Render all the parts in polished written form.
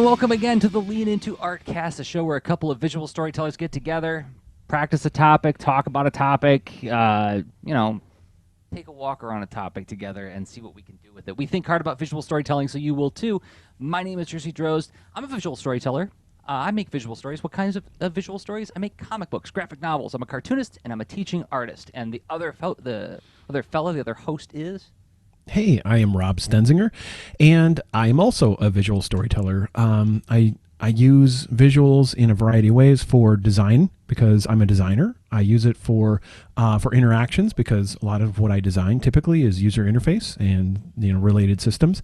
welcome again to the Lean Into Art Cast, a show where a couple of visual storytellers get together, practice a topic, talk about a topic, take a walk around a topic together and see what we can do with it. We think hard about visual storytelling, so you will too. My name is Jerzy Drozd. I'm a visual storyteller. I make visual stories. What kinds of visual stories? I make comic books, graphic novels. I'm a cartoonist, and I'm a teaching artist. And the other host is... Hey, I am Rob Stenzinger, and I am also a visual storyteller. I use visuals in a variety of ways for design because I'm a designer. I use it for interactions because a lot of what I design typically is user interface and related systems,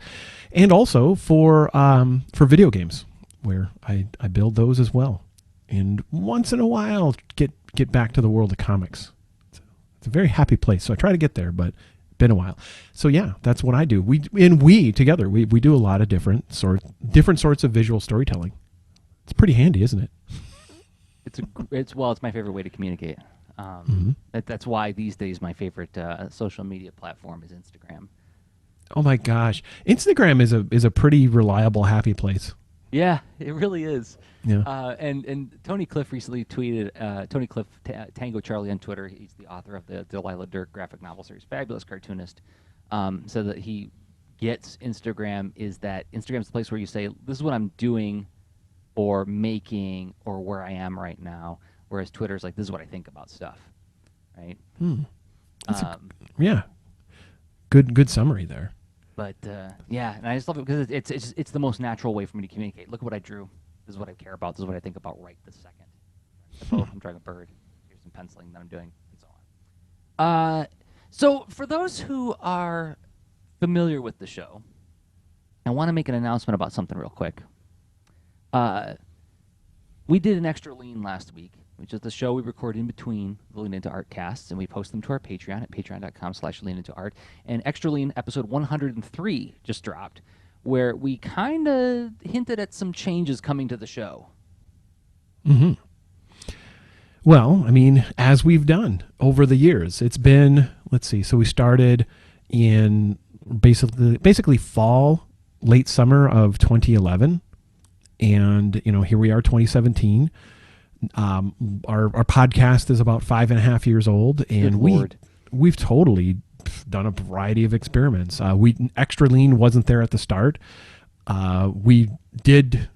and also for video games where I build those as well. And once in a while, get back to the world of comics. It's a very happy place, so I try to get there, but been a while. So yeah, that's what I do. We together do a lot of different sorts of visual storytelling. It's pretty handy, isn't it? It's my favorite way to communicate. That's why these days my favorite social media platform is Instagram. Oh my gosh, Instagram is a pretty reliable, happy place. Yeah, it really is. Yeah. And Tony Cliff recently tweeted, Tony Cliff, Tango Charlie on Twitter, he's the author of the Delilah Dirk graphic novel series, fabulous cartoonist, said that he gets Instagram's the place where you say, this is what I'm doing or making or where I am right now, whereas Twitter's like, this is what I think about stuff, right? Yeah. Good summary there. But yeah, and I just love it because it's the most natural way for me to communicate. Look at what I drew. This is what I care about. This is what I think about right this second. I'm drawing a bird. Here's some penciling that I'm doing, and so on. So for those who are familiar with the show, I want to make an announcement about something real quick. We did an extra lean last week, which is the show we record in between the Lean Into Art casts, and we post them to our Patreon at patreon.com/leanintoart. And Extra Lean episode 103 just dropped, where we kind of hinted at some changes coming to the show. Mm-hmm. Well, I mean, as we've done over the years, it's been, let's see, so we started in basically fall, late summer of 2011. And, here we are, 2017. Our podcast is about 5.5 years old, and we've totally done a variety of experiments. Extra Lean wasn't there at the start. We did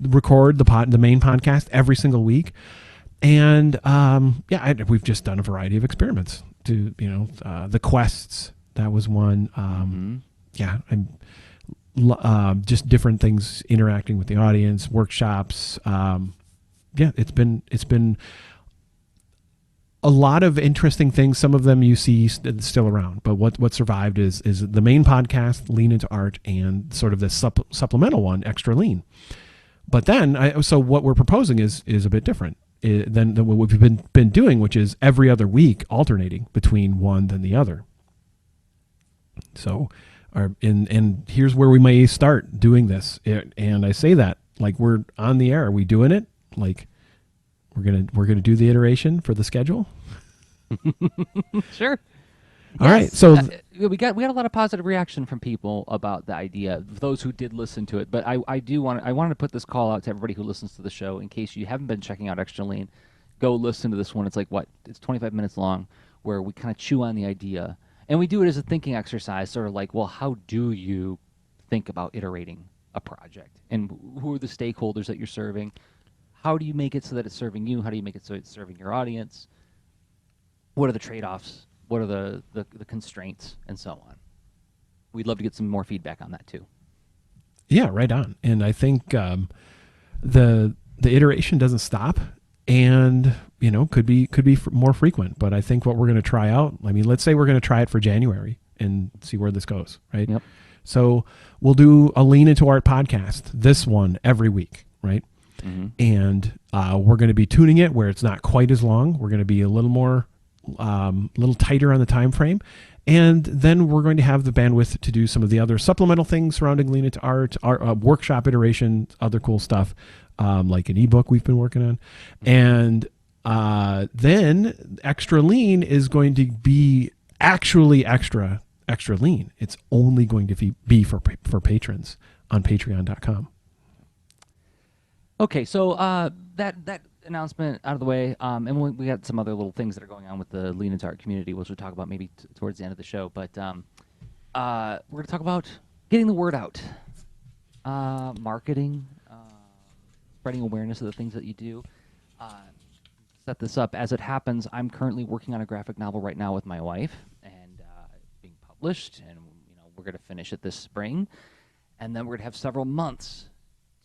record the main podcast every single week, and we've just done a variety of experiments. The quests, that was one. Just different things, interacting with the audience, workshops. It's been a lot of interesting things. Some of them you see still around, but what survived is the main podcast, Lean Into Art, and sort of the supplemental one, Extra Lean. But then, so what we're proposing is a bit different than what we've been doing, which is every other week alternating between one than the other. So, and here's where we may start doing this. And I say that like we're on the air. Are we doing it? Like we're gonna do the iteration for the schedule. Sure. All right. So we got a lot of positive reaction from people about the idea. Those who did listen to it, but I wanted to put this call out to everybody who listens to the show in case you haven't been checking out Extra Lean. Go listen to this one. It's like it's 25 minutes long, where we kind of chew on the idea. And we do it as a thinking exercise, sort of like, well, how do you think about iterating a project? And who are the stakeholders that you're serving? How do you make it so that it's serving you? How do you make it so it's serving your audience? What are the trade-offs? What are the constraints? And so on. We'd love to get some more feedback on that, too. Yeah, right on. And I think the iteration doesn't stop. And, could be more frequent. But I think what we're going to try out, let's say we're going to try it for January and see where this goes, right? Yep. So we'll do a Lean Into Art podcast, this one every week, right? Mm-hmm. And we're going to be tuning it where it's not quite as long. We're going to be a little tighter on the time frame. And then we're going to have the bandwidth to do some of the other supplemental things surrounding Lean Into Art, our workshop iteration, other cool stuff. Like an ebook we've been working on. And then Extra Lean is going to be actually extra lean. It's only going to be for patrons on patreon.com. Okay, so that announcement out of the way, and we got some other little things that are going on with the Lean into Art community, which we'll talk about maybe towards the end of the show. But we're going to talk about getting the word out, marketing, spreading awareness of the things that you do. Set this up as it happens. I'm currently working on a graphic novel right now with my wife, and being published, and we're going to finish it this spring, and then we're going to have several months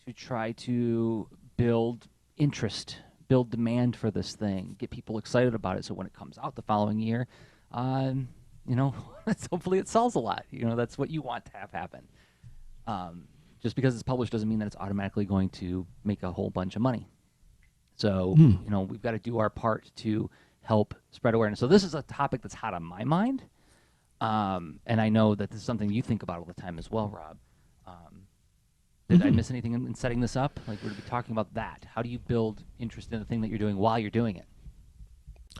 to try to build interest, build demand for this thing, get people excited about it. So when it comes out the following year, hopefully it sells a lot. That's what you want to have happen. Just because it's published doesn't mean that it's automatically going to make a whole bunch of money. So, we've got to do our part to help spread awareness. So this is a topic that's hot on my mind. And I know that this is something you think about all the time as well, Rob. Did I miss anything in setting this up? Like, we're going to be talking about that. How do you build interest in the thing that you're doing while you're doing it?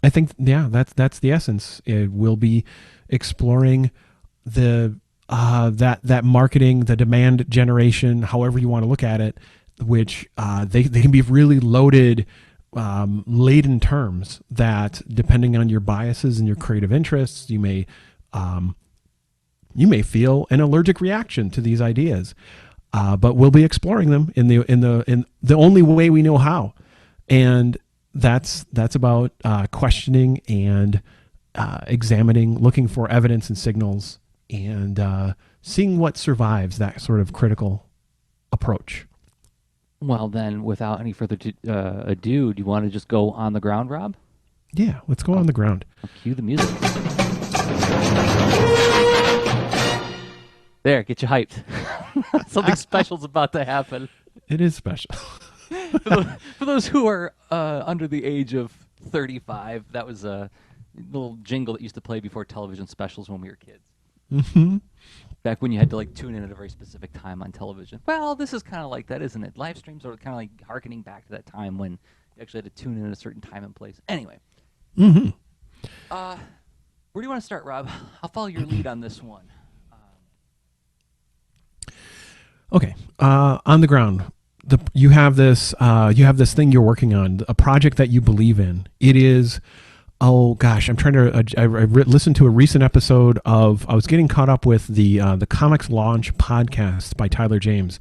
I think, that's the essence. We'll be exploring the that marketing, the demand generation, however you want to look at it, which they can be really loaded, laden terms that, depending on your biases and your creative interests, you may feel an allergic reaction to these ideas. But we'll be exploring them in the only way we know how, and that's about questioning and examining, looking for evidence and signals, and seeing what survives that sort of critical approach. Well, then, without any further ado, do you want to just go on the ground, Rob? Yeah, let's go on the ground. I'll cue the music. There, get you hyped. Something special's about to happen. It is special. For those who are under the age of 35, that was a little jingle that used to play before television specials when we were kids. Mm-hmm. Back when you had to tune in at a very specific time on television. Well, this is kind of like that, isn't it? Live streams are kind of like harkening back to that time when you actually had to tune in at a certain time and place. Anyway. Mm-hmm. Where do you want to start, Rob? I'll follow your lead on this one. Okay. On the ground, you have this thing you're working on, a project that you believe in. It is, oh gosh, I'm trying to. I listened to a recent episode of. I was getting caught up with the Comics Launch podcast by Tyler James,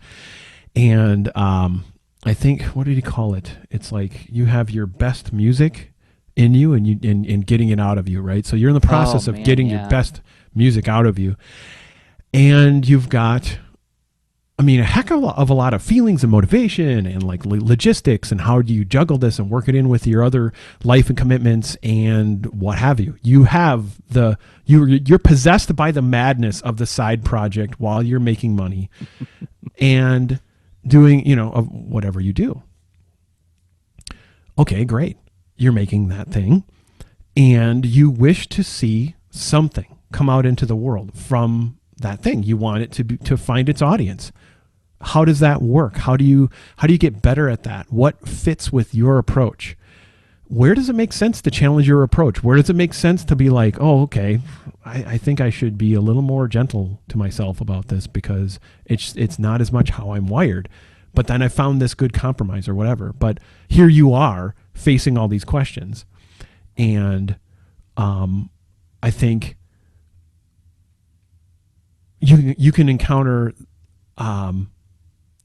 and I think, what did he call it? It's like you have your best music in you, and getting it out of you, right? So you're in the process of getting your best music out of you, and you've got, a heck of a lot of feelings and motivation and logistics, and how do you juggle this and work it in with your other life and commitments and what have you. You have you're possessed by the madness of the side project while you're making money and doing, of whatever you do. Okay, great. You're making that thing and you wish to see something come out into the world from that thing. You want it to find its audience. How does that work? How do you get better at that? What fits with your approach? Where does it make sense to challenge your approach? Where does it make sense to be like, oh, okay, I think I should be a little more gentle to myself about this because it's not as much how I'm wired. But then I found this good compromise or whatever. But here you are facing all these questions. And I think you can encounter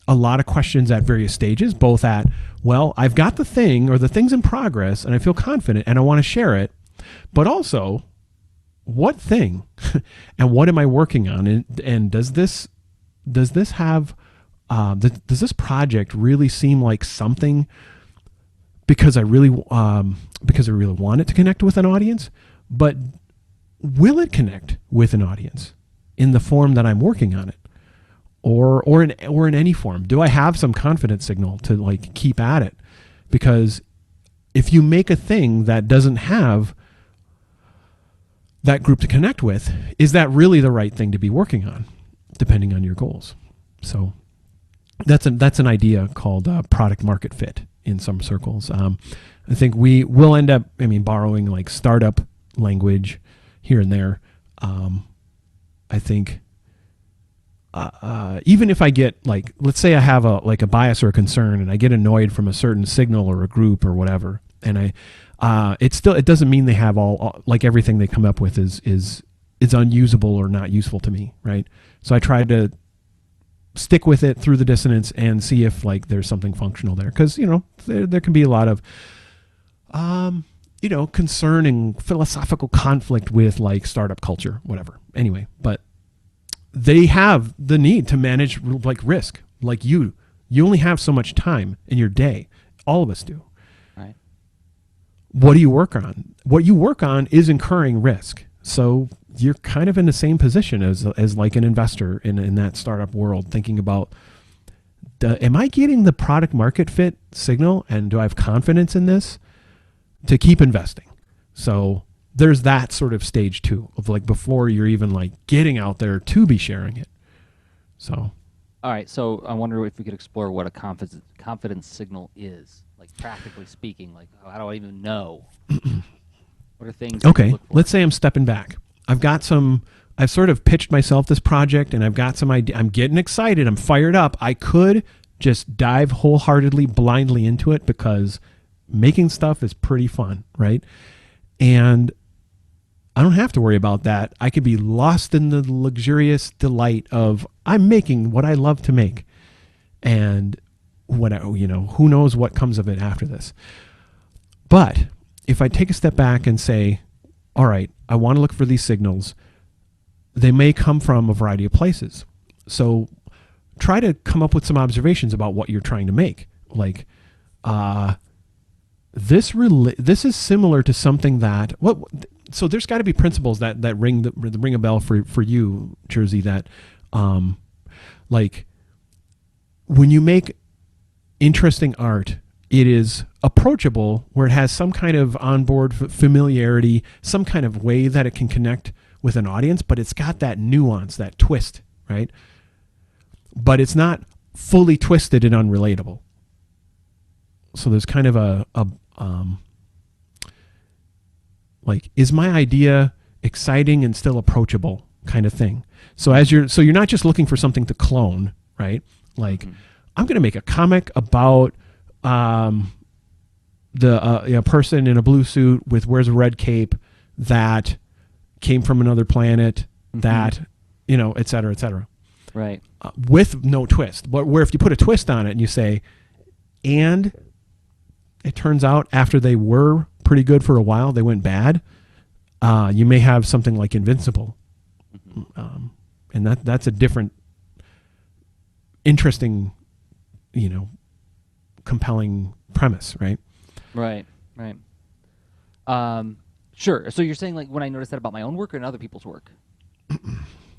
a lot of questions at various stages, both at, well, I've got the thing or the thing's in progress and I feel confident and I want to share it, but also what thing and what am I working on? And does this have, does this project really seem like something because I really want it to connect with an audience, but will it connect with an audience in the form that I'm working on it? Or in any form? Do I have some confidence signal to keep at it? Because if you make a thing that doesn't have that group to connect with, is that really the right thing to be working on, depending on your goals? So that's an idea called product market fit in some circles. I think we will end up, borrowing startup language here and there. I think even if I get like, let's say I have a bias or a concern, and I get annoyed from a certain signal or a group or whatever, and it doesn't mean they have all like everything they come up with is unusable or not useful to me, right? So I try to stick with it through the dissonance and see if like there's something functional there, because there can be a lot of concern and philosophical conflict with like startup culture, whatever. Anyway, but they have the need to manage like risk. Like you only have so much time in your day. All of us do. Right. What do you work on? What you work on is incurring risk. So you're kind of in the same position as like an investor in that startup world, thinking about, am I getting the product market fit signal, and do I have confidence in this to keep investing? So there's that sort of stage too, of like before you're even like getting out there to be sharing it. So, all right. So I wonder if we could explore what a confidence signal is, like practically speaking. Like, how do I even know? What are things? Okay, let's say I'm stepping back. I've sort of pitched myself this project, and I've got some idea. I'm getting excited. I'm fired up. I could just dive wholeheartedly, blindly into it, because making stuff is pretty fun, right? And I don't have to worry about that. I could be lost in the luxurious delight of I'm making what I love to make. And who knows what comes of it after this. But if I take a step back and say, all right, I want to look for these signals, they may come from a variety of places. So try to come up with some observations about what you're trying to make. Like, this is similar to something that so there's got to be principles that ring a bell for you, Jerzy, that like when you make interesting art, it is approachable, where it has some kind of onboard familiarity, some kind of way that it can connect with an audience, but it's got that nuance, that twist, right? But it's not fully twisted and unrelatable. So there's kind of like, is my idea exciting and still approachable kind of thing? So you're not just looking for something to clone, right? Like, I'm going to make a comic about a person in a blue suit wears a red cape that came from another planet, that, et cetera, et cetera. Right. With no twist. But where if you put a twist on it and you say, and it turns out after they were pretty good for a while, they went bad, you may have something like Invincible. And that's a different, interesting, compelling premise, right? Right. Sure. So you're saying, like, when I notice that about my own work or in other people's work?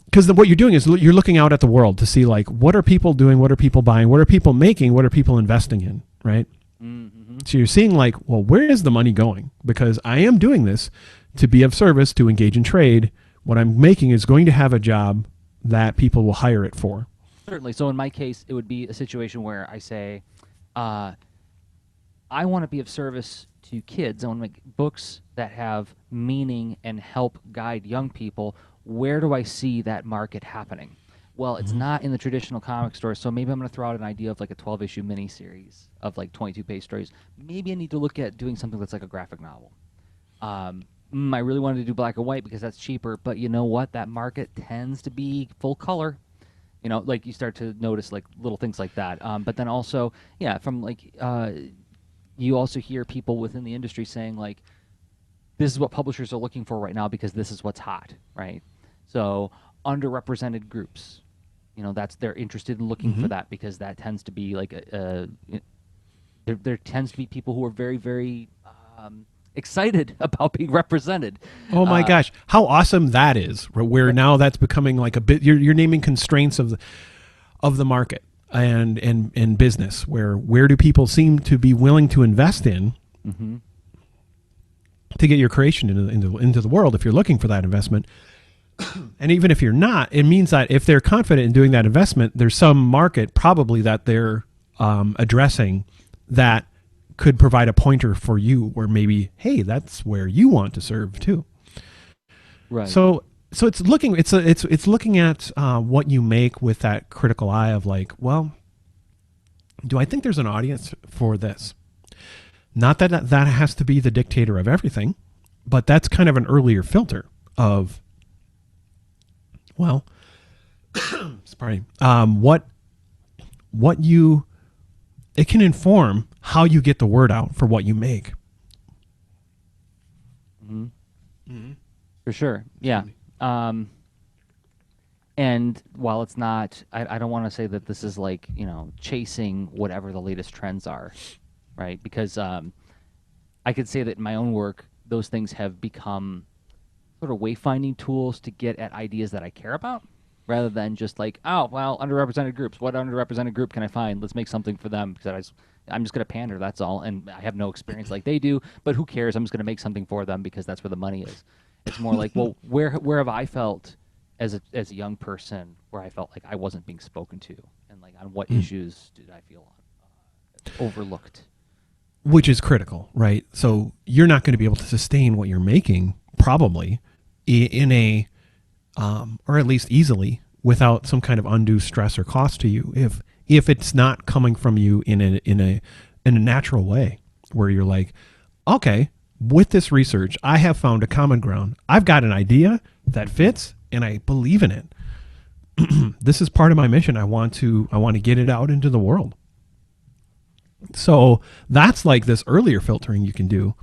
Because what you're doing is you're looking out at the world to see, like, what are people doing? What are people buying? What are people making? What are people investing in, right? Mm-hmm. So you're seeing, like, well, where is the money going? Because I am doing this to be of service, to engage in trade. What I'm making is going to have a job that people will hire it for. Certainly. So in my case, it would be a situation where I say, I want to be of service to kids. I want to make books that have meaning and help guide young people. Where do I see that market happening? Well, it's not in the traditional comic store, so maybe I'm going to throw out an idea of like a 12-issue miniseries of like 22-page stories. Maybe I need to look at doing something that's like a graphic novel. I really wanted to do black and white because that's cheaper, but you know what? That market tends to be full color. Like you start to notice like little things like that. But then also, from like you also hear people within the industry saying like, this is what publishers are looking for right now because this is what's hot, right? So underrepresented groups, they're interested in looking for that because that tends to be like there tends to be people who are very, very excited about being represented. Oh my gosh, how awesome that is! Where now that's becoming like a bit. You're naming constraints of the market and business. Where do people seem to be willing to invest in to get your creation into the world? If you're looking for that investment, and even if you're not, it means that if they're confident in doing that investment, there's some market probably that they're addressing that could provide a pointer for you where maybe, hey, that's where you want to serve too. Right. So So it's looking at what you make with that critical eye of like, well, do I think there's an audience for this? Not that has to be the dictator of everything, but that's kind of an earlier filter of, well, sorry, what you, it can inform how you get the word out for what you make. Mm-hmm. Mm-hmm. For sure. Yeah. And while it's not, I don't want to say that this is like, chasing whatever the latest trends are, right? Because I could say that in my own work, those things have become sort of wayfinding tools to get at ideas that I care about, rather than just like, oh, well, underrepresented groups. What underrepresented group can I find? Let's make something for them, because I'm just going to pander, that's all. And I have no experience like they do, but who cares? I'm just going to make something for them because that's where the money is. It's more like, well, where have I felt as a young person where I felt like I wasn't being spoken to, and like on what issues did I feel overlooked? Which is critical, right? So you're not going to be able to sustain what you're making probably in a, or at least easily, without some kind of undue stress or cost to you, if it's not coming from you in a natural way, where you're like, okay, with this research, I have found a common ground. I've got an idea that fits, and I believe in it. This is part of my mission. I want to get it out into the world. So that's like this earlier filtering you can do.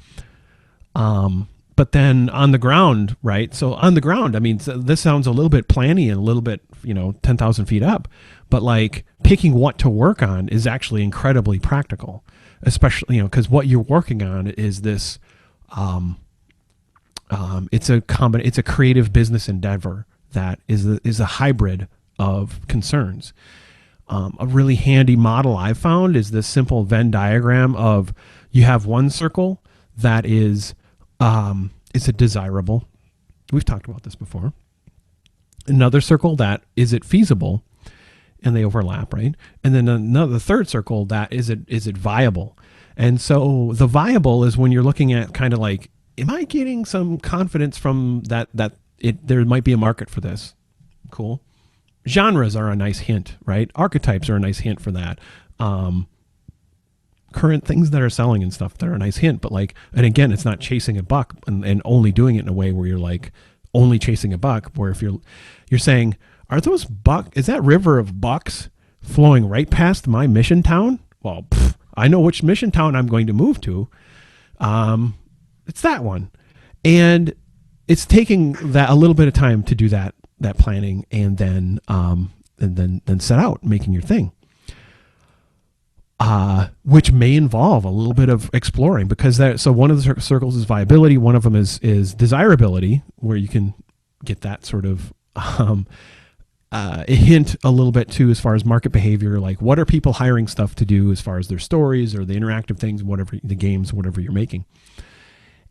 But then on the ground, right? So on the ground, I mean, this sounds a little bit planny and a little bit, 10,000 feet up, but like picking what to work on is actually incredibly practical, especially, because what you're working on is this, it's a creative business endeavor that is a hybrid of concerns. A really handy model I've found is this simple Venn diagram of, you have one circle that is a desirable. We've talked about this before. Another circle that is it feasible, and they overlap, right? And then the third circle that is it viable. And so the viable is when you're looking at kind of like, am I getting some confidence from that there might be a market for this? Cool. Genres are a nice hint, right? Archetypes are a nice hint for that. Current things that are selling and stuff, they're a nice hint. But like, and again, it's not chasing a buck and only doing it in a way where you're like only chasing a buck. Where if you're saying, are those is that river of bucks flowing right past my mission town? Well, I know which mission town I'm going to move to. It's that one, and it's taking that a little bit of time to do that planning, and then set out making your thing, which may involve a little bit of exploring, because so one of the circles is viability, one of them is desirability, where you can get that sort of a hint a little bit too as far as market behavior, like what are people hiring stuff to do as far as their stories or the interactive things, whatever the games, whatever you're making.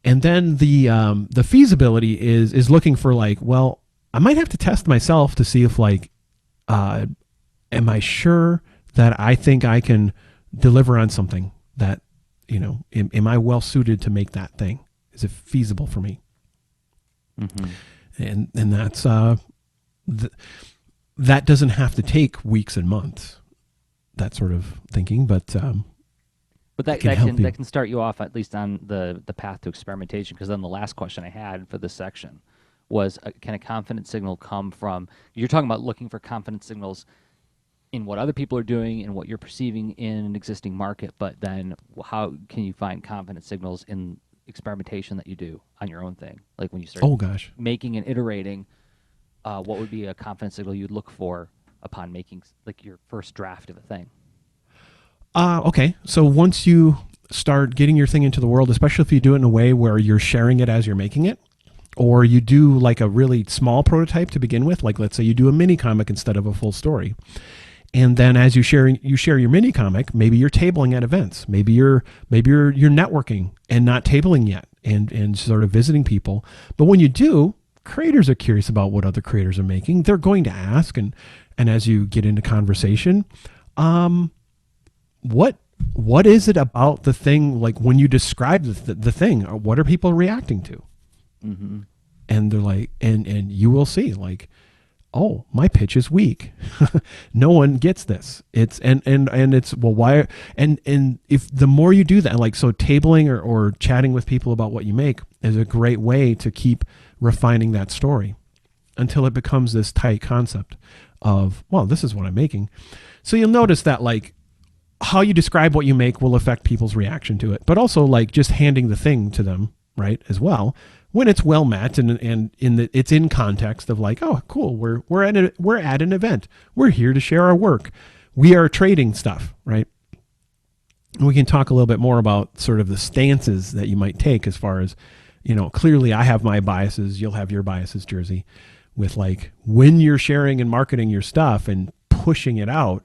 And then the feasibility is looking for like, well, I might have to test myself to see if like, am I sure that I think I can deliver on something that, am I well suited to make that thing? Is it feasible for me? Mm-hmm. And that's, that doesn't have to take weeks and months, that sort of thinking, but that can start you off at least on the path to experimentation. Because then the last question I had for this section was, can a confidence signal come from, you're talking about looking for confidence signals in what other people are doing and what you're perceiving in an existing market, but then how can you find confidence signals in experimentation that you do on your own thing? Like when you start making and iterating, what would be a confidence signal you'd look for upon making like your first draft of a thing? Okay, so once you start getting your thing into the world, especially if you do it in a way where you're sharing it as you're making it, or you do like a really small prototype to begin with, like let's say you do a mini comic instead of a full story. And then as you share your mini comic, maybe you're tabling at events, maybe you're networking and not tabling yet, and sort of visiting people. But when you do, creators are curious about what other creators are making. They're going to ask, and as you get into conversation, what is it about the thing, like when you describe the thing, or what are people reacting to? Mm-hmm. and they're like, and you will see like, oh, my pitch is weak. No one gets this. It's and it's, well, why? And if the more you do that, like, so tabling or chatting with people about what you make is a great way to keep refining that story until it becomes this tight concept of, well, this is what I'm making. So you'll notice that like how you describe what you make will affect people's reaction to it, but also like just handing the thing to them, right, as well, when it's well met and it's in context of like, oh, cool, we're at an event, we're here to share our work, we are trading stuff, right? And we can talk a little bit more about sort of the stances that you might take as far as, you know, clearly I have my biases, you'll have your biases, Jerzy, with like when you're sharing and marketing your stuff and pushing it out,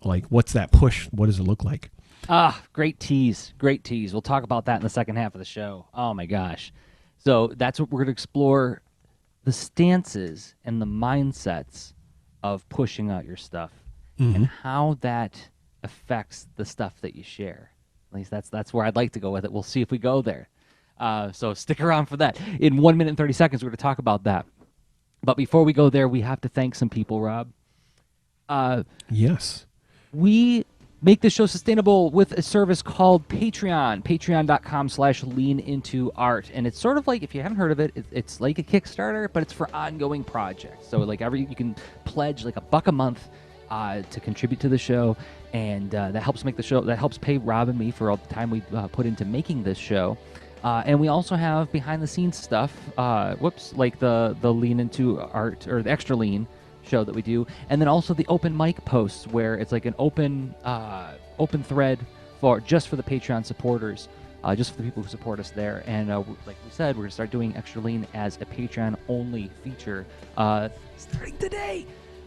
like what's that push? What does it look like? Great tease. Great tease. We'll talk about that in the second half of the show. Oh my gosh. So that's what we're going to explore, the stances and the mindsets of pushing out your stuff and how that affects the stuff that you share. At least that's where I'd like to go with it. We'll see if we go there. So stick around for that. In 1 minute and 30 seconds, we're going to talk about that. But before we go there, we have to thank some people, Rob. Yes. We make this show sustainable with a service called Patreon, patreon.com/leanintoart. And it's sort of like, if you haven't heard of it, it's like a Kickstarter, but it's for ongoing projects. So like you can pledge like $1 a month to contribute to the show. And that helps make the show, that helps pay Rob and me for all the time we put into making this show. And we also have behind the scenes stuff, like the Lean Into Art, or the Extra Lean show that we do, and then also the open mic posts where it's like an open thread for the Patreon supporters, just for the people who support us there. And like we said, we're gonna start doing Extra Lean as a Patreon only feature starting today.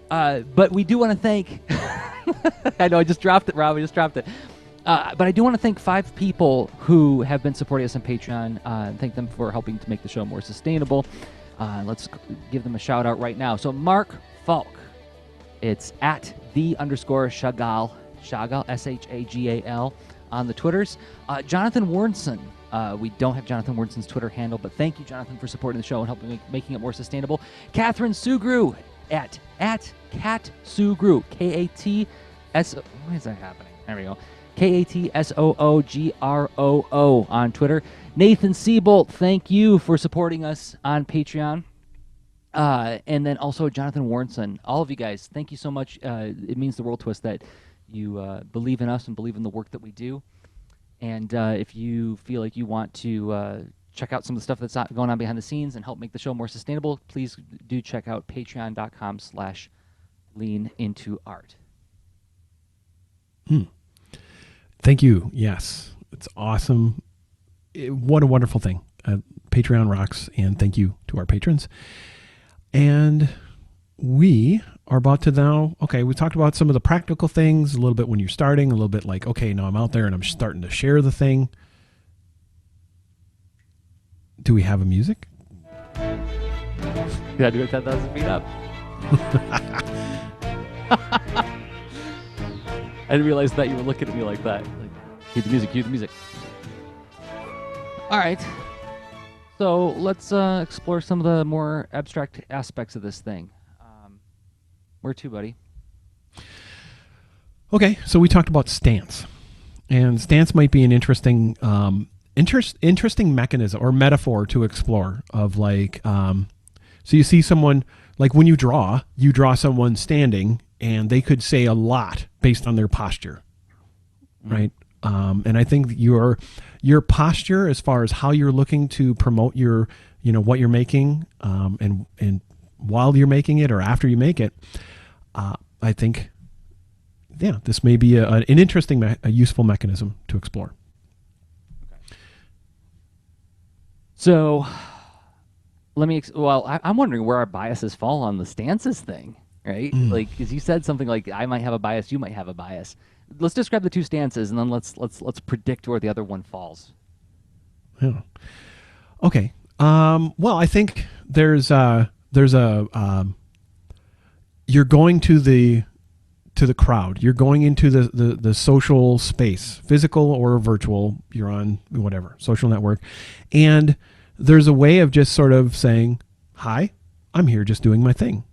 But we do want to thank I know I just dropped it, Rob. I just dropped it. But I do want to thank 5 people who have been supporting us on Patreon, and thank them for helping to make the show more sustainable. Let's give them a shout out right now. So Mark Falk, it's at @the_Chagall, Shagal, on the Twitters. Jonathan Warnson, we don't have Jonathan Warnson's Twitter handle, but thank you, Jonathan, for supporting the show and helping making it more sustainable. Catherine Sugru, at Cat Sugru, K-A-T-S, why is that happening? There we go. KATSOOGROO on Twitter. Nathan Siebold, thank you for supporting us on Patreon. And then also Jonathan Warnson. All of you guys, thank you so much. It means the world to us that you believe in us and believe in the work that we do. And if you feel like you want to check out some of the stuff that's going on behind the scenes and help make the show more sustainable, please do check out patreon.com/leanintoart. Thank you. Yes, it's awesome. What a wonderful thing. Patreon rocks, and thank you to our patrons. And we are about to now, okay, we talked about some of the practical things, a little bit when you're starting, a little bit like, okay, now I'm out there and I'm starting to share the thing. Do we have a music? You gotta do it 10,000 feet up. I didn't realize that you were looking at me like that. Like, cue the music, cue the music. All right. So let's explore some of the more abstract aspects of this thing. Where to, buddy? Okay, so we talked about stance. And stance might be an interesting interesting mechanism or metaphor to explore of like, so you see someone, like when you draw someone standing, and they could say a lot based on their posture, right? And I think your posture, as far as how you're looking to promote your, what you're making, and while you're making it or after you make it, I think, yeah, this may be an interesting, a useful mechanism to explore. Okay. So, I'm wondering where our biases fall on the stances thing. Right? Like, because you said something like, I might have a bias, you might have a bias. Let's describe the two stances, and then let's predict where the other one falls. Yeah. Okay. Well, I think there's a you're going to the crowd. You're going into the social space, physical or virtual. You're on whatever social network, and there's a way of just sort of saying, hi, I'm here just doing my thing.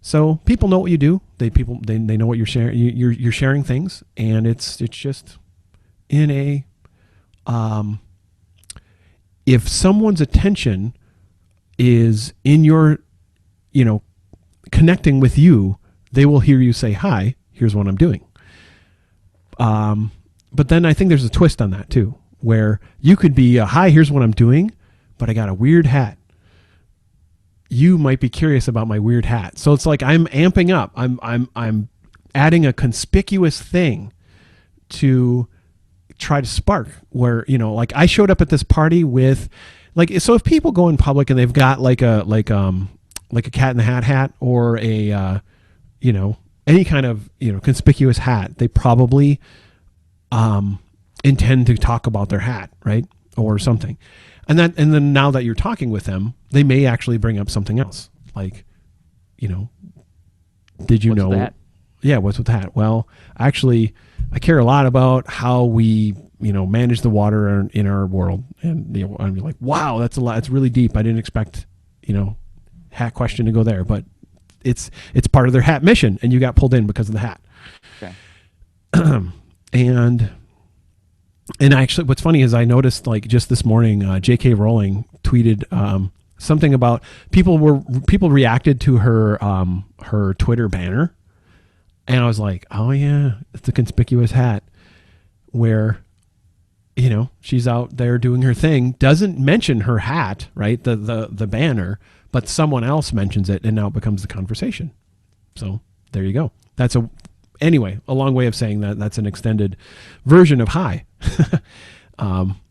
So people know what you do. They know what you're sharing. You're sharing things, and it's just in a if someone's attention is in your, connecting with you, they will hear you say, hi, here's what I'm doing. But then I think there's a twist on that too, where you could be, hi, here's what I'm doing, but I got a weird hat. You might be curious about my weird hat. So it's like I'm amping up. I'm adding a conspicuous thing to try to spark where, like I showed up at this party with so if people go in public and they've got like a Cat in the Hat or a, any kind of, conspicuous hat, they probably intend to talk about their hat, right? Or something. And then now that you're talking with them, they may actually bring up something else. Like, did you know that? Yeah, what's with that? Well, actually, I care a lot about how we, manage the water in our world. And I'm like, wow, that's a lot. It's really deep. I didn't expect, hat question to go there, but it's part of their hat mission, and you got pulled in because of the hat. Okay. And actually, what's funny is I noticed, like, just this morning, J.K. Rowling tweeted something about people reacted to her Twitter banner, and I was like, oh yeah, it's a conspicuous hat, where she's out there doing her thing, doesn't mention her hat, right? The banner, but someone else mentions it, and now it becomes the conversation. So there you go. Anyway, a long way of saying that's an extended version of hi.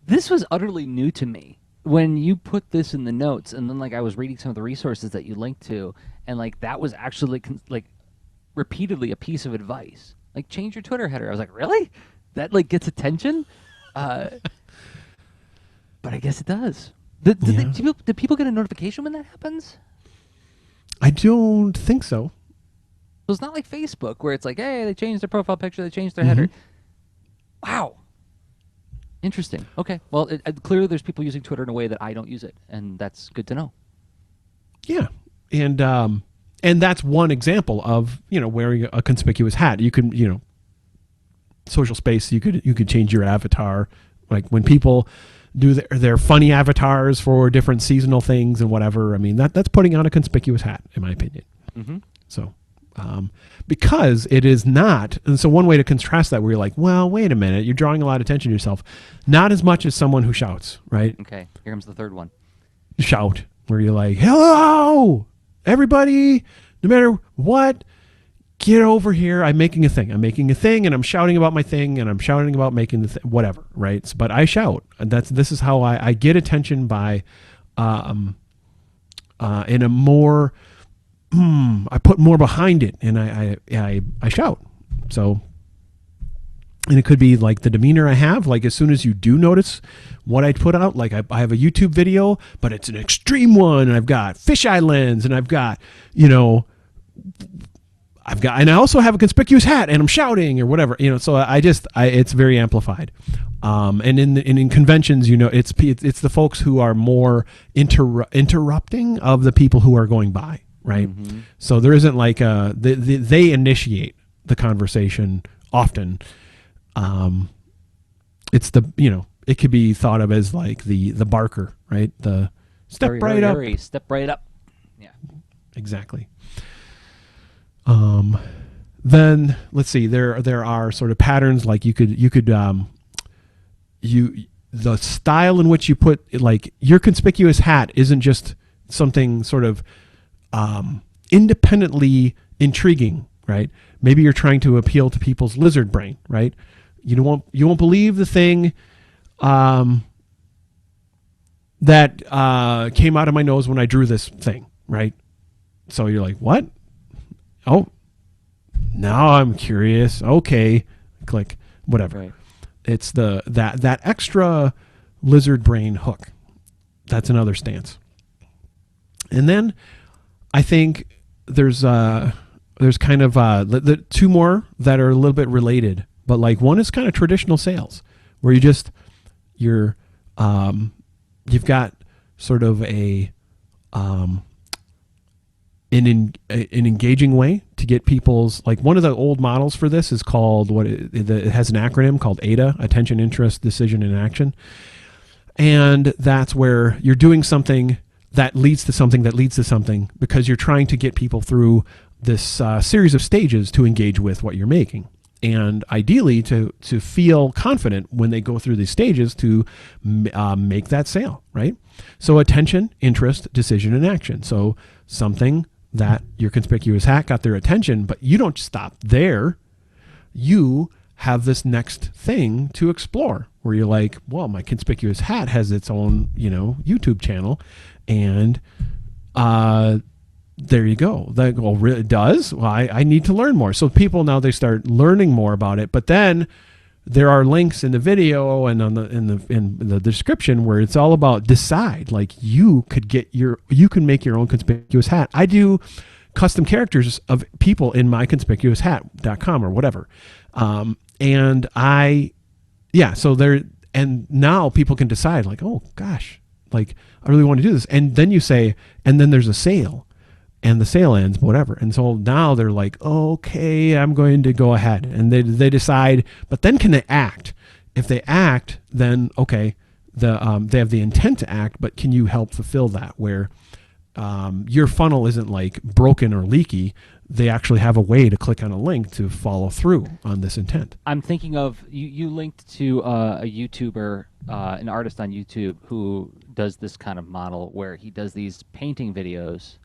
This was utterly new to me when you put this in the notes, and then I was reading some of the resources that you linked to, and that was actually repeatedly a piece of advice. Change your Twitter header. I was like, really? That gets attention? But I guess it does. Do people get a notification when that happens? I don't think so. So it's not like Facebook where it's like, hey, they changed their profile picture, they changed their header. Wow. Interesting. Okay. Well, clearly there's people using Twitter in a way that I don't use it, and that's good to know. Yeah. And that's one example of, wearing a conspicuous hat. You can, social space, you could change your avatar. Like when people do their funny avatars for different seasonal things and whatever. I mean, that's putting on a conspicuous hat, in my opinion. Mm-hmm. So, because it is not, and so one way to contrast that, where you're like, well, wait a minute, you're drawing a lot of attention to yourself, not as much as someone who shouts, right? Okay, here comes the third one. Shout, where you're like, hello, everybody, no matter what, get over here. I'm making a thing, and I'm shouting about my thing, and I'm shouting about making the whatever, right? But I shout, and this is how I get attention by, in a more, I put more behind it, and I shout. So, and it could be like the demeanor I have, like as soon as you do notice what I put out, like I have a YouTube video, but it's an extreme one, and I've got fisheye lens, and I've got, and I also have a conspicuous hat, and I'm shouting or whatever, so it's very amplified. And in conventions, it's the folks who are more interrupting of the people who are going by. Right. Mm-hmm. So there isn't they initiate the conversation often. It's it could be thought of as like the barker, right? The step right up. Step right up. Yeah. Exactly. Then let's see, there are sort of patterns, like you could the style in which you put your conspicuous hat isn't just something sort of independently intriguing, right? Maybe you're trying to appeal to people's lizard brain, right? You won't believe the thing that came out of my nose when I drew this thing, right? So you're like, what? Oh, now I'm curious. Okay, click, whatever. Right. It's that extra lizard brain hook. That's another stance. And then I think there's kind of the two more that are a little bit related, but one is kind of traditional sales, where you've got sort of um, an engaging way to get people's, like, one of the old models for this is called it has an acronym called AIDA: attention, interest, decision, and action. And that's where you're doing something that leads to something that leads to something, because you're trying to get people through this series of stages to engage with what you're making. And ideally to feel confident when they go through these stages to make that sale, right? So attention, interest, decision, and action. So something that your conspicuous hat got their attention, but you don't stop there. You have this next thing to explore where you're like, well, my conspicuous hat has its own, YouTube channel, and there you go. That, well, really does? Well, I need to learn more. So people now, they start learning more about it, but then there are links in the video and in the description where it's all about decide. Like, you can make your own conspicuous hat. I do custom characters of people in my conspicuoushat.com or whatever. And now people can decide, like, oh gosh, like, I really want to do this. And then you say, and then there's a sale, and the sale ends, whatever. And so now they're like, okay, I'm going to go ahead. And they decide, but then can they act? If they act, then okay, they have the intent to act, but can you help fulfill that, where your funnel isn't like broken or leaky? They actually have a way to click on a link to follow through on this intent. I'm thinking of, you linked to a YouTuber, an artist on YouTube who does this kind of model where he does these painting videos,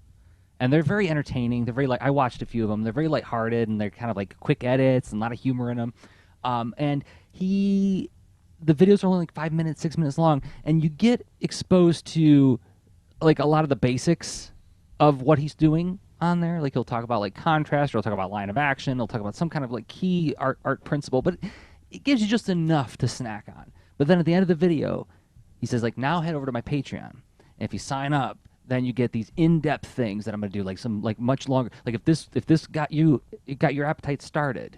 and they're very entertaining. They're very, like, I watched a few of them. They're very lighthearted, and they're kind of like quick edits and a lot of humor in them. And the videos are only like 5 minutes, 6 minutes long, and you get exposed to like a lot of the basics of what he's doing on there. Like, he'll talk about like contrast, or he'll talk about line of action, he'll talk about some kind of like key art principle, but it gives you just enough to snack on. But then at the end of the video, he says, like, now head over to my Patreon, and if you sign up, then you get these in-depth things that I'm gonna do, like some, like, much longer. Like, if this got your appetite started,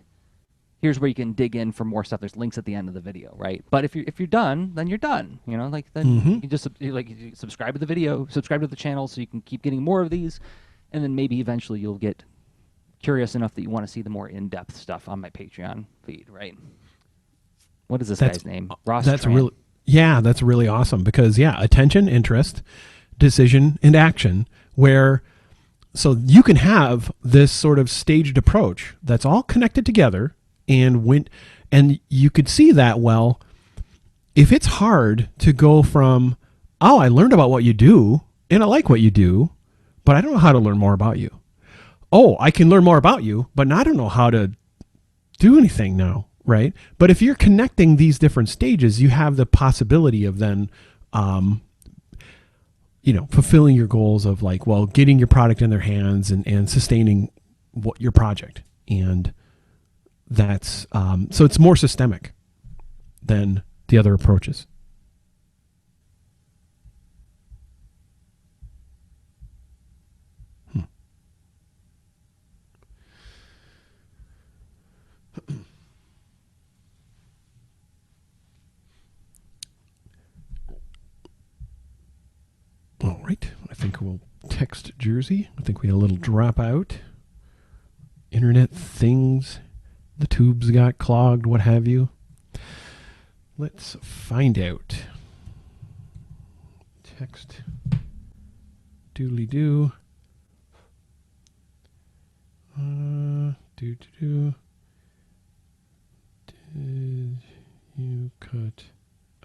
here's where you can dig in for more stuff. There's links at the end of the video, right? But if you're done, then you're done. Like, then you can just you subscribe to the video, subscribe to the channel, so you can keep getting more of these, and then maybe eventually you'll get curious enough that you want to see the more in-depth stuff on my Patreon feed, right? What is this guy's name? Ross. That's Tran. that's really awesome, because attention, interest, decision, and action, so you can have this sort of staged approach that's all connected together. And you could see that, well, if it's hard to go from, oh, I learned about what you do and I like what you do, but I don't know how to learn more about you. Oh, I can learn more about you, but I don't know how to do anything now, right? But if you're connecting these different stages, you have the possibility of then, fulfilling your goals of, like, well, getting your product in their hands and sustaining your project. And that's so it's more systemic than the other approaches. All right, I think we'll text Jerzy. I think we had a little dropout. Internet things. The tubes got clogged, what have you. Let's find out. Text. Doodly-doo. Did you cut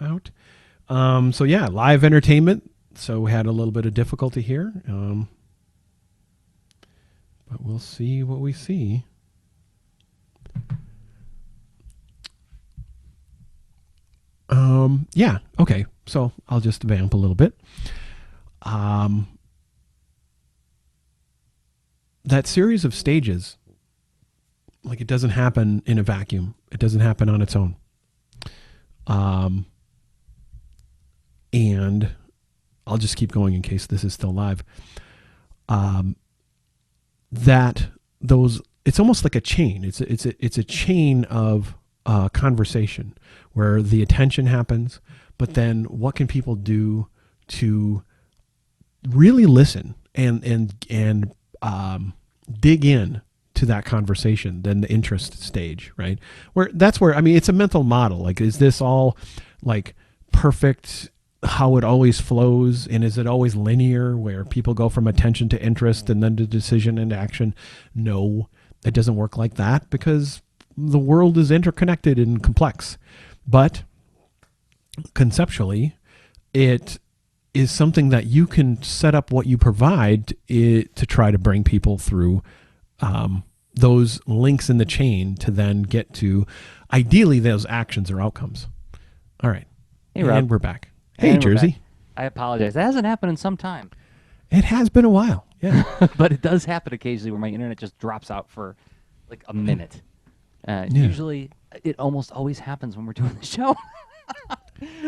out? So yeah, live entertainment. So we had a little bit of difficulty here. But we'll see what we see. Yeah, okay. So I'll just vamp a little bit. That series of stages, like, it doesn't happen in a vacuum. It doesn't happen on its own. And I'll just keep going in case this is still live. It's almost like a chain. It's a chain of conversation where the attention happens, but then what can people do to really listen and dig in to that conversation than the interest stage, right? Where I mean, it's a mental model. Like, is this all like perfect, how it always flows, and is it always linear where people go from attention to interest and then to decision and action? No, it doesn't work like that, because the world is interconnected and complex. But conceptually, it is something that you can set up what you provide to try to bring people through those links in the chain to then get to, ideally, those actions or outcomes. All right. Hey, Rob. And we're back. Hey, And we're Jerzy. back. I apologize. That hasn't happened in some time. It has been a while. Yeah. But it does happen occasionally where my internet just drops out for like a minute. Usually, it almost always happens when we're doing the show.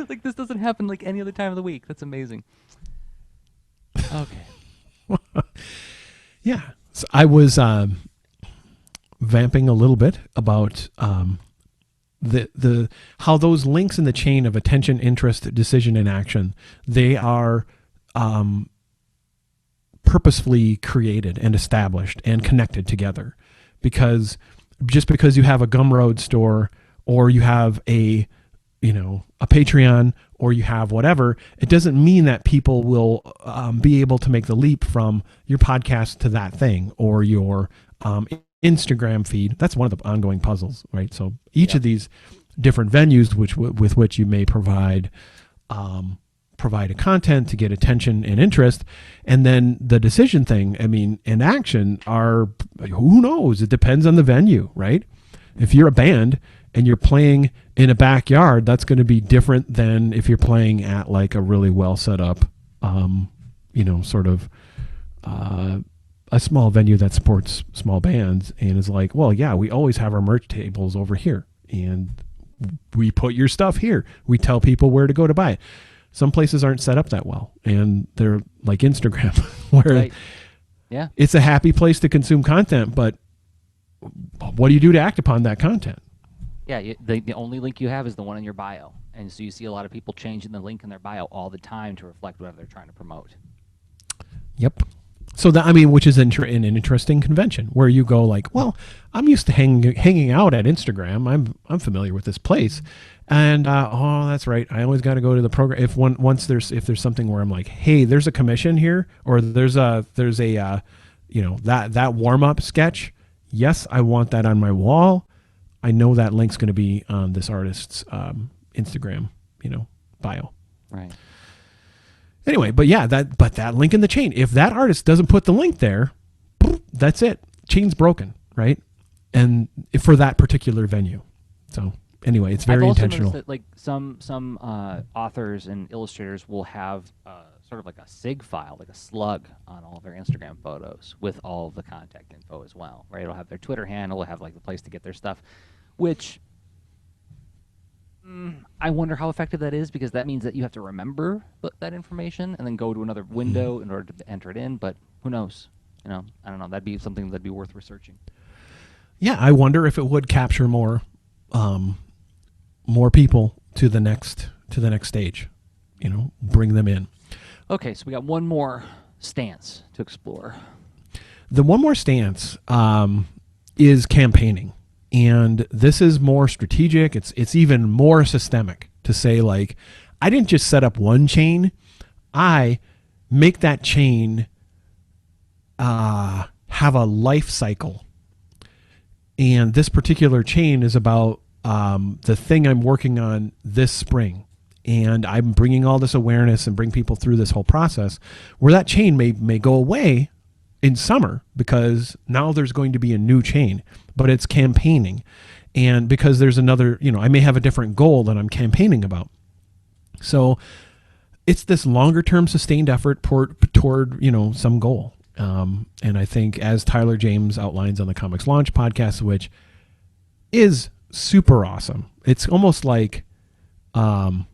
Like, this doesn't happen like any other time of the week. That's amazing. Okay. Yeah. So I was vamping a little bit about the how those links in the chain of attention, interest, decision, and action, they are purposefully created and established and connected together. Because just because you have a Gumroad store, or you have a Patreon, or you have whatever, it doesn't mean that people will be able to make the leap from your podcast to that thing, or your Instagram feed. That's one of the ongoing puzzles, right? So each of these different venues with which you may provide a content to get attention and interest, and then the decision thing, I mean, and action are, who knows? It depends on the venue, right? If you're a band and you're playing in a backyard, that's going to be different than if you're playing at like a really well set up, sort of a small venue that supports small bands and is like, well, yeah, we always have our merch tables over here, and we put your stuff here. We tell people where to go to buy it. Some places aren't set up that well, and they're like Instagram, where Right. Yeah. it's a happy place to consume content, but what do you do to act upon that content? Yeah, the only link you have is the one in your bio. And so you see a lot of people changing the link in their bio all the time to reflect whatever they're trying to promote. Yep. So that, I mean, which is an interesting convention where you go like, well, I'm used to hanging out at Instagram. I'm familiar with this place, and oh, that's right. I always got to go to the program if there's something where I'm like, hey, there's a commission here, or there's a that warm up sketch. Yes, I want that on my wall. I know that link's going to be on this artist's Instagram, bio. Right. Anyway, but yeah, that link in the chain, if that artist doesn't put the link there, that's it. Chain's broken, right? And for that particular venue. So anyway, it's very I've also intentional. noticed that, like, some authors and illustrators will have sort of like a SIG file, like a slug, on all of their Instagram photos with all of the contact info as well, right? It'll have their Twitter handle, it'll have like the place to get their stuff, which I wonder how effective that is, because that means that you have to remember that information and then go to another window in order to enter it in. But who knows? I don't know. That'd be something that'd be worth researching. Yeah, I wonder if it would capture more people to the next stage. Bring them in. Okay, so we got one more stance to explore. The one more stance is campaigning. And this is more strategic. It's even more systemic to say, like, I didn't just set up one chain. I make that chain have a life cycle. And this particular chain is about the thing I'm working on this spring. And I'm bringing all this awareness and bring people through this whole process, where that chain may go away in summer, because now there's going to be a new chain, but it's campaigning. And because there's another, I may have a different goal that I'm campaigning about. So it's this longer term sustained effort toward some goal. And I think, as Tyler James outlines on the Comics Launch podcast, which is super awesome, it's almost like, I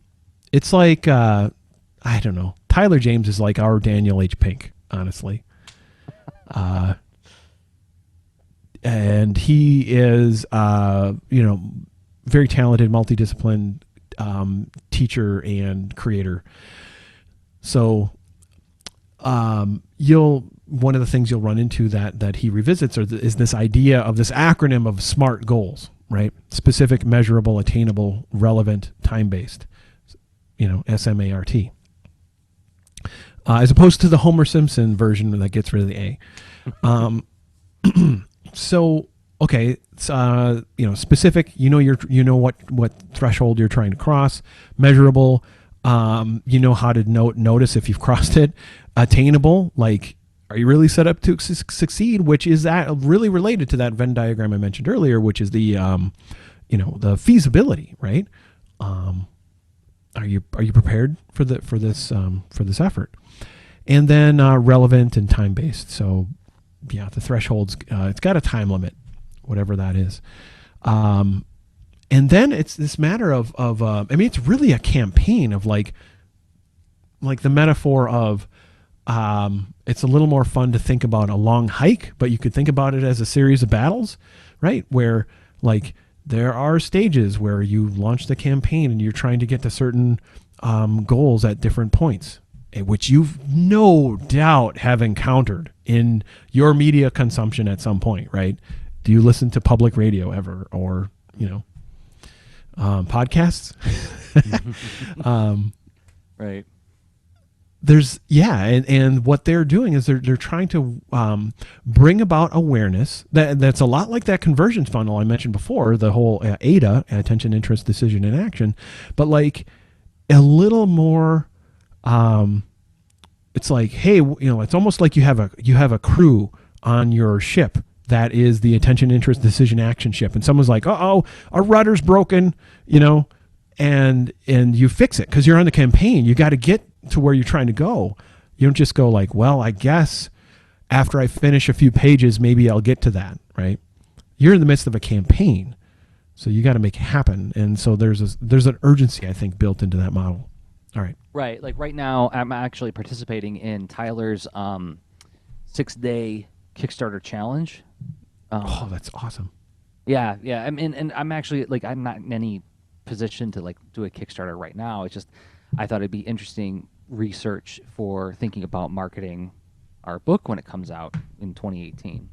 don't know, Tyler James is like our Daniel H. Pink, honestly. And he is, very talented, multidisciplined teacher and creator. So you'll one of the things you'll run into that he revisits is this idea of this acronym of SMART goals, right? Specific, measurable, attainable, relevant, time-based, SMART. As opposed to the Homer Simpson version that gets rid of the A. So, okay, specific, what threshold you're trying to cross. Measurable, you know how to notice if you've crossed it. Attainable, like, are you really set up to succeed? Which is that really related to that Venn diagram I mentioned earlier, which is the, the feasibility, right? Are you prepared for this effort? And then relevant and time based. So, yeah, the thresholds. It's got a time limit, whatever that is. And then it's this matter of it's really a campaign of like the metaphor of it's a little more fun to think about a long hike, but you could think about it as a series of battles, right? Where like there are stages where you launch the campaign and you're trying to get to certain goals at different points, which you've no doubt have encountered in your media consumption at some point, right? Do you listen to public radio ever, or podcasts? Right. And what they're doing is they're trying to bring about awareness that's a lot like that conversion funnel I mentioned before, the whole AIDA, attention, interest, decision, and action, but like a little more. It's like, hey, it's almost like you have a crew on your ship that is the attention, interest, decision, action ship, and someone's like, our rudder's broken, and you fix it because you're on the campaign. You got to get to where you're trying to go. You don't just go like, well, I guess after I finish a few pages, maybe I'll get to that, right? You're in the midst of a campaign, so you got to make it happen. And so there's an urgency, I think, built into that model. All right. Right. Like right now, I'm actually participating in Tyler's 6-day Kickstarter challenge. That's awesome. Yeah. I mean, and I'm actually like, I'm not in any position to like do a Kickstarter right now. It's just, I thought it'd be interesting research for thinking about marketing our book when it comes out in 2018.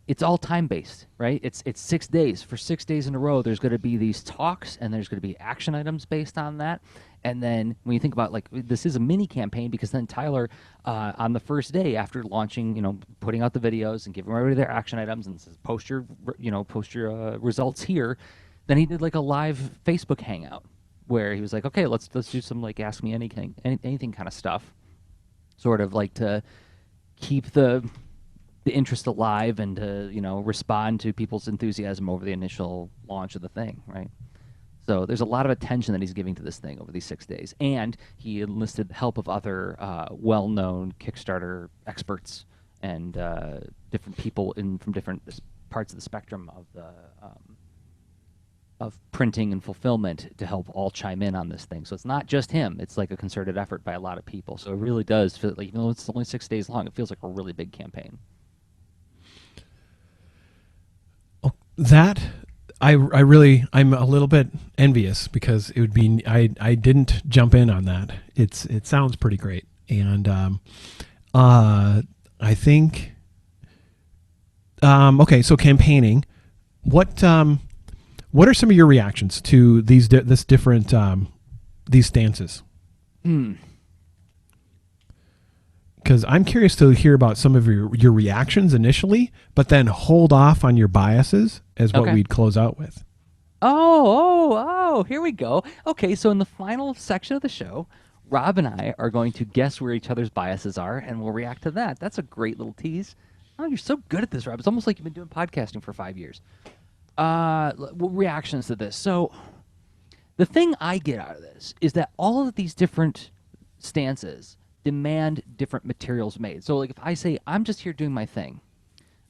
It's all time based, right? It's 6 days. For 6 days in a row, there's going to be these talks, and there's going to be action items based on that. And then when you think about like this is a mini campaign, because then Tyler on the first day after launching, putting out the videos and giving everybody their action items and says post your results here. Then he did like a live Facebook hangout where he was like, okay, let's do some like ask me anything kind of stuff, sort of like to keep the interest alive and to respond to people's enthusiasm over the initial launch of the thing, right? So there's a lot of attention that he's giving to this thing over these 6 days, and he enlisted the help of other well-known Kickstarter experts and different people from different parts of the spectrum of printing and fulfillment to help all chime in on this thing. So it's not just him; it's like a concerted effort by a lot of people. So it really does feel like, even though it's only 6 days long, it feels like a really big campaign. That I'm a little bit envious because it would be I didn't jump in on that. It sounds pretty great, and I think okay. So campaigning, what are some of your reactions to these stances? Because I'm curious to hear about some of your reactions initially, but then hold off on your biases as what we'd close out with. Oh, here we go. Okay, so in the final section of the show, Rob and I are going to guess where each other's biases are, and we'll react to that. That's a great little tease. Oh, you're so good at this, Rob. It's almost like you've been doing podcasting for 5 years. Reactions to this. So the thing I get out of this is that all of these different stances demand different materials made. So like if I say I'm just here doing my thing,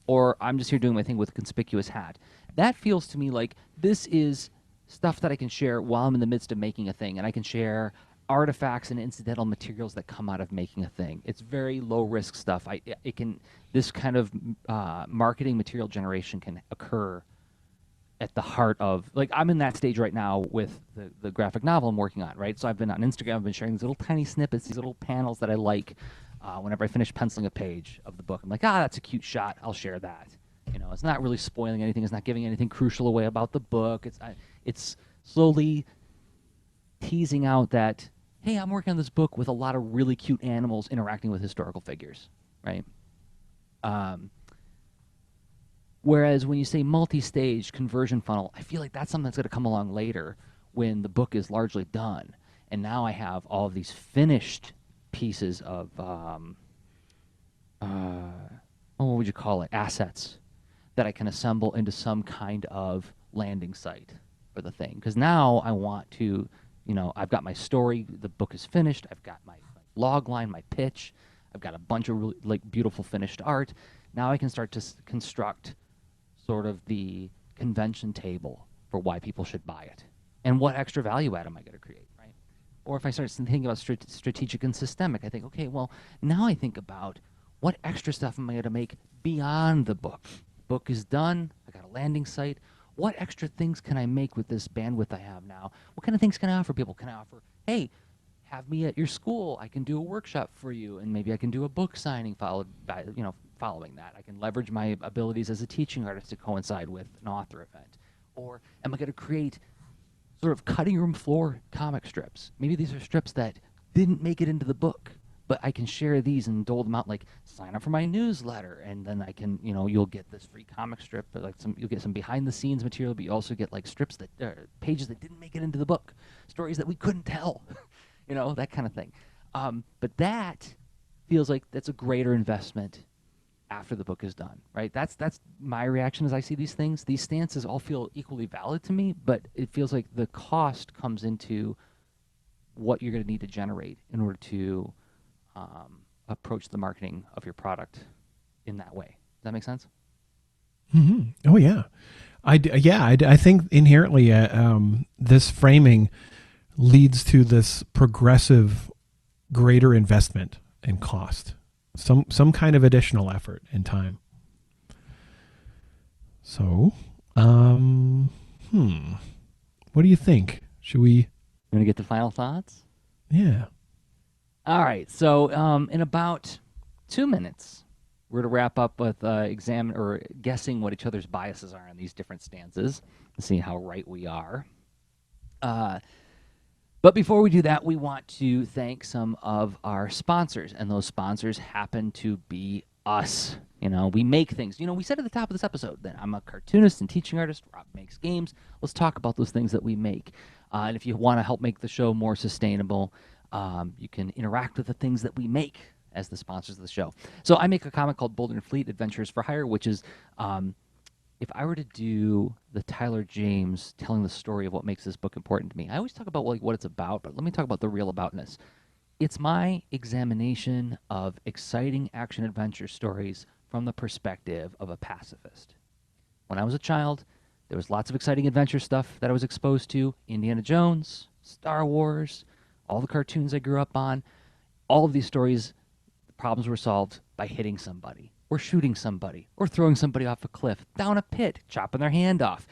or I'm just here doing my thing with a conspicuous hat, that feels to me like this is stuff that I can share while I'm in the midst of making a thing, and I can share artifacts and incidental materials that come out of making a thing. It's very low risk stuff. This kind of marketing material generation can occur at the heart of, like, I'm in that stage right now with the graphic novel I'm working on, right? So I've been on Instagram, I've been sharing these little tiny snippets, these little panels that I like. Whenever I finish penciling a page of the book, I'm like, that's a cute shot. I'll share that. It's not really spoiling anything. It's not giving anything crucial away about the book. It's slowly teasing out that, hey, I'm working on this book with a lot of really cute animals interacting with historical figures, right? Whereas when you say multi-stage conversion funnel, I feel like that's something that's going to come along later when the book is largely done. And now I have all of these finished pieces of, what would you call it, assets that I can assemble into some kind of landing site for the thing. Because now I want to, I've got my story, the book is finished, I've got my log line, my pitch, I've got a bunch of really, like, beautiful finished art. Now I can start to construct sort of the convention table for why people should buy it. And what extra value add am I going to create, right? Or if I start thinking about strategic and systemic, I think, okay, well, now I think about what extra stuff am I going to make beyond the book? Book is done. I got a landing site. What extra things can I make with this bandwidth I have now? What kind of things can I offer people? Can I offer, hey, have me at your school. I can do a workshop for you, and maybe I can do a book signing followed by, following that. I can leverage my abilities as a teaching artist to coincide with an author event. Or am I going to create sort of cutting room floor comic strips? Maybe these are strips that didn't make it into the book, but I can share these and dole them out, like, sign up for my newsletter, and then I can, you'll get this free comic strip, but like you'll get some behind the scenes material, but you also get like strips that, pages that didn't make it into the book, stories that we couldn't tell, that kind of thing. But that feels like that's a greater investment after the book is done, right? That's my reaction as I see these things. These stances all feel equally valid to me, but it feels like the cost comes into what you're going to need to generate in order to approach the marketing of your product in that way. Does that make sense? Mm-hmm. Oh yeah, I think inherently this framing leads to this progressive greater investment in cost, some kind of additional effort and time. So, what do you think? Should we? You want to get the final thoughts? Yeah. All right. So, in about 2 minutes, we're to wrap up with guessing what each other's biases are in these different stances and see how right we are. But before we do that, we want to thank some of our sponsors, and those sponsors happen to be us. We make things. We said at the top of this episode that I'm a cartoonist and teaching artist. Rob makes games. Let's talk about those things that we make. And if you want to help make the show more sustainable, you can interact with the things that we make as the sponsors of the show. So I make a comic called Boulder and Fleet Adventures for Hire, which is, if I were to do the Tyler James telling the story of what makes this book important to me, I always talk about what it's about, but let me talk about the real aboutness. It's my examination of exciting action adventure stories from the perspective of a pacifist. When I was a child, there was lots of exciting adventure stuff that I was exposed to. Indiana Jones, Star Wars, all the cartoons I grew up on. All of these stories, the problems were solved by hitting somebody, or shooting somebody, or throwing somebody off a cliff, down a pit, chopping their hand off.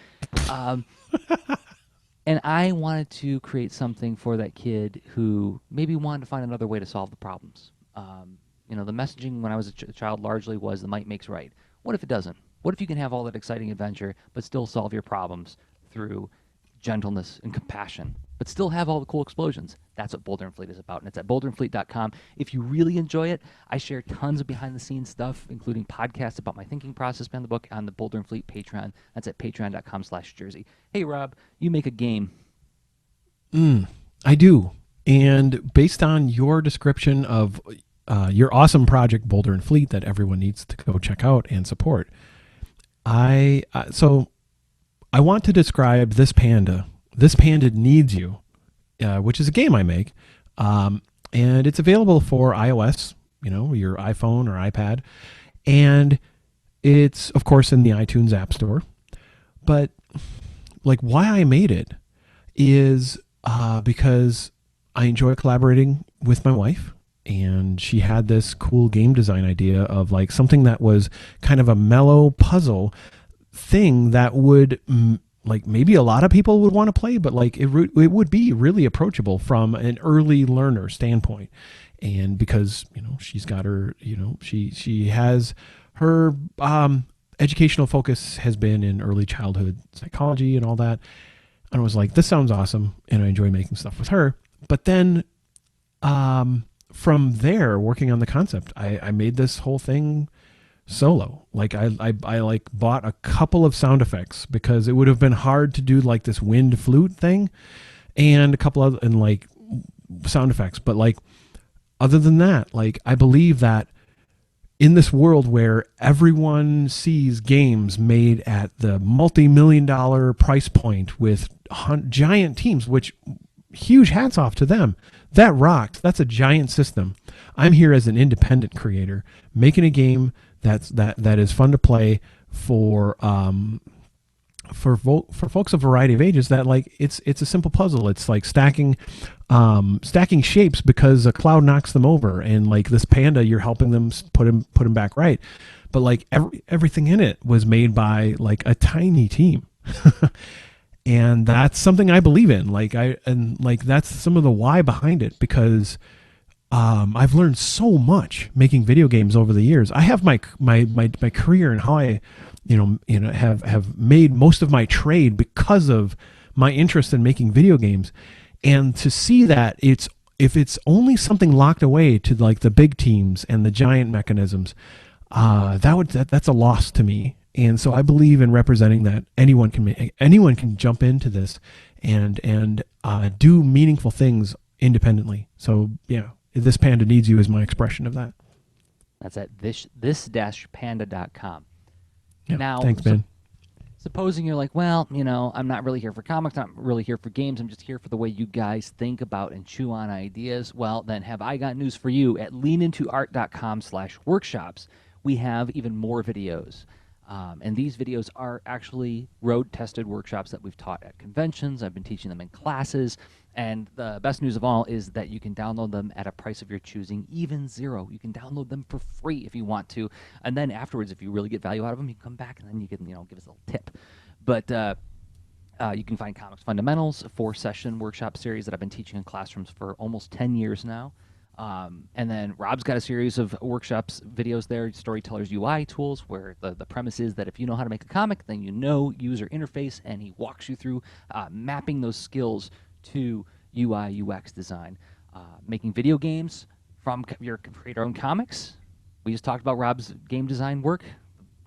And I wanted to create something for that kid who maybe wanted to find another way to solve the problems. The messaging when I was a child largely was the might makes right. What if it doesn't? What if you can have all that exciting adventure, but still solve your problems through gentleness and compassion, but still have all the cool explosions? That's what Boulder and Fleet is about, and it's at boulderandfleet.com. If you really enjoy it, I share tons of behind-the-scenes stuff, including podcasts about my thinking process behind the book on the Boulder and Fleet Patreon. That's at patreon.com/Jerzy. Hey, Rob, you make a game. I do. And based on your description of your awesome project, Boulder and Fleet, that everyone needs to go check out and support, I want to describe this panda. This panda needs you, which is a game I make, and it's available for iOS, your iPhone or iPad, and it's of course in the iTunes App Store. But like, why I made it is because I enjoy collaborating with my wife, and she had this cool game design idea of like something that was kind of a mellow puzzle thing that would like maybe a lot of people would want to play, but like it would be really approachable from an early learner standpoint. And because, she's got her, she has her educational focus has been in early childhood psychology and all that. And I was like, this sounds awesome. And I enjoy making stuff with her. But then from there, working on the concept, I made this whole thing solo. Like I like bought a couple of sound effects because it would have been hard to do like this wind flute thing and a couple of and like sound effects. But like other than that, like I believe that in this world where everyone sees games made at the multi-million-dollar price point with giant teams, which huge hats off to them. That rocks. That's a giant system. I'm here as an independent creator making a game that is fun to play for folks of a variety of ages. That like it's a simple puzzle. It's like stacking shapes because a cloud knocks them over, and like this panda, you're helping them put him back right. But like everything in it was made by like a tiny team. And that's something I believe in. That's some of the why behind it, because I've learned so much making video games over the years. I have my career and how I, have made most of my trade because of my interest in making video games. And to see that if it's only something locked away to like the big teams and the giant mechanisms, that's a loss to me. And so I believe in representing that anyone can jump into this and do meaningful things independently. So yeah, This Panda Needs You is my expression of that. That's at this-panda.com. Yeah, now, thanks, Ben. Supposing you're like, well, I'm not really here for comics, not really here for games, I'm just here for the way you guys think about and chew on ideas. Well, then have I got news for you. At leanintoart.com/workshops, we have even more videos. And these videos are actually road-tested workshops that we've taught at conventions. I've been teaching them in classes. And the best news of all is that you can download them at a price of your choosing, even $0. You can download them for free if you want to. And then afterwards, if you really get value out of them, you can come back and then you can, give us a little tip. But you can find Comics Fundamentals, a 4-session workshop series that I've been teaching in classrooms for almost 10 years now. And then Rob's got a series of workshops, videos there, Storyteller's UI tools, where the premise is that if you know how to make a comic, then you know user interface, and he walks you through mapping those skills to UI, UX design. Making video games from your create-our-own comics. We just talked about Rob's game design work,